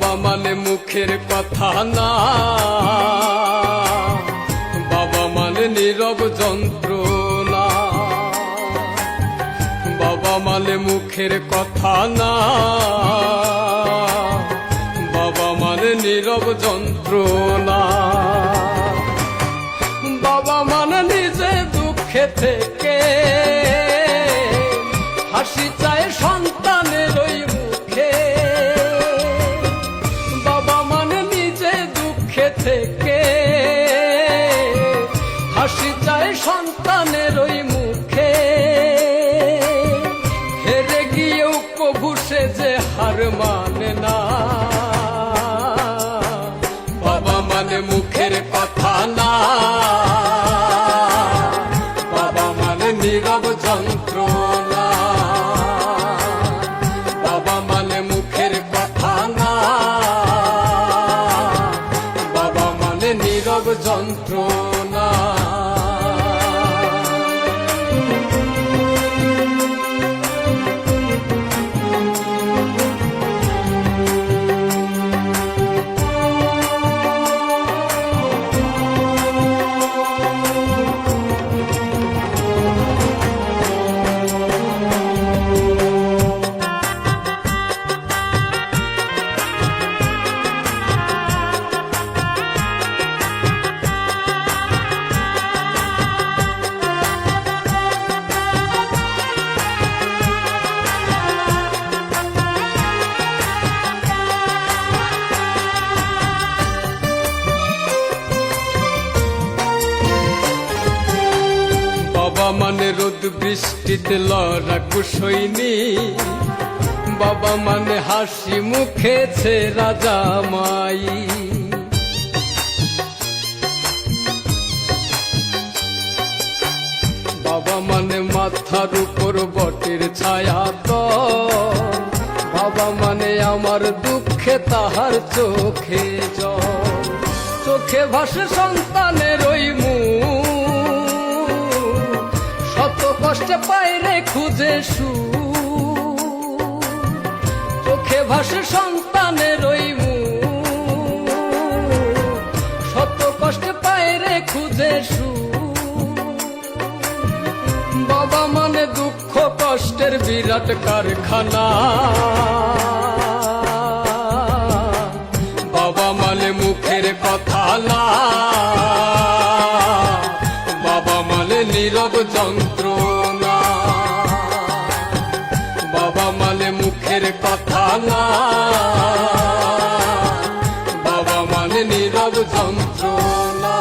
বাবা মানে মুখের কথা না, বাবা মানে নীরব যন্ত্রণা। বাবা মানে মুখের কথা না, বাবা মানে নীরব যন্ত্রণা। বাবা মানে নিজে দুঃখে থেকে হাসি চায় সন্তানের ওই মুখে। বাবা মানে নিজে দুঃখে থেকে হাসি চায় সন্তানের ওই মুখে। হেরে গিয়েও কভু সে যে হার মানে না। বাবা মানে মুখের কথা না, বাবা মানে নীরব যন্ত্রণা। বাবা মানে মুখের কথা না, বাবা মানে নীরব যন্ত্রণা। বাবা মানে রোদ বৃষ্টিতে লড়াকু সৈনিক। বাবা মানে হাসি মুখে ছেঁড়া জামাই। বাবা মানে মাথার উপর বটের ছায়া তো। বাবা মানে আমার দুঃখে তাহার চোখে জল। চোখে ভাসে সন্তানের ওই মুখ, শত কষ্টে পাইরে খুঁজে সুখ। চোখে ভাসে সন্তানের ওই মুখ, শত কষ্টে পাইরে খুঁজে সুখ। বাবা মানে দুঃখ কষ্টের বিরাট কারখানা। বাবা মানে মুখের কথা না, বাবা মানে নীরব যন্ত্রণা। বাবা মানে মুখের কথা না, বাবা মানে নীরব যন্ত্রণা।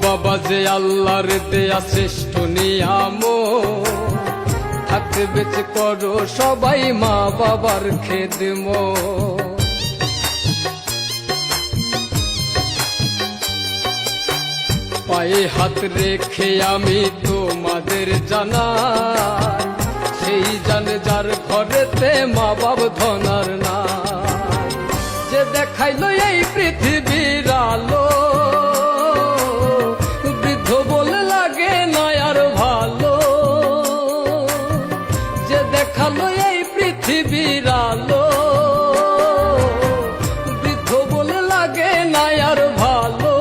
বাবা যে আল্লাহর দেয়া শ্রেষ্ঠ নিয়ামত। থাকতে বেঁচে করো সবাই মা বাবার খেদমত। পায়ে হাত রেখে আমি তোমাদের জানাই, সেই জানে যার ঘরেতে মা বাপ ধনার নাই। যে দেখাইলো এই পৃথিবীর আলো, বৃদ্ধ বলে লাগে না আর ভালো। যে দেখালো এই পৃথিবীর আলো, বৃদ্ধ বলে লাগে না আর ভালো।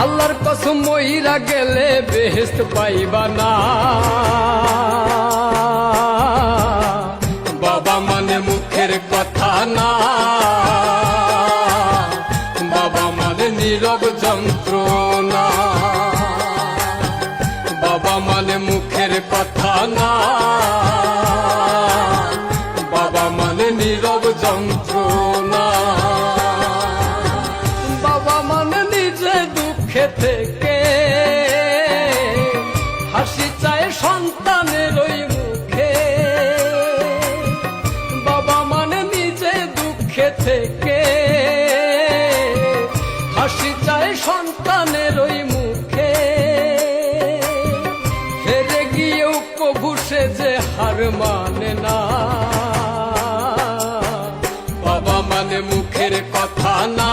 আল্লাহর কসম মইরা গেলে বেহেশত পাইবা না। বাবা মানে মুখের কথা না, বাবা মানে নীরব যন্ত্রণা। বাবা মানে মুখের কথা না, নীরব যন্ত্রণা। বাবা মানে নিজে দুঃখে থেকে হাসি চায় সন্তানের ওই মুখে। বাবা মানে নিজে দুঃখে থেকে হাসি চায় সন্তানের ওই মুখে। হেরে গিয়েও প্রভু সে যে হার মানে না। বাবা মানে মুখের কথা না,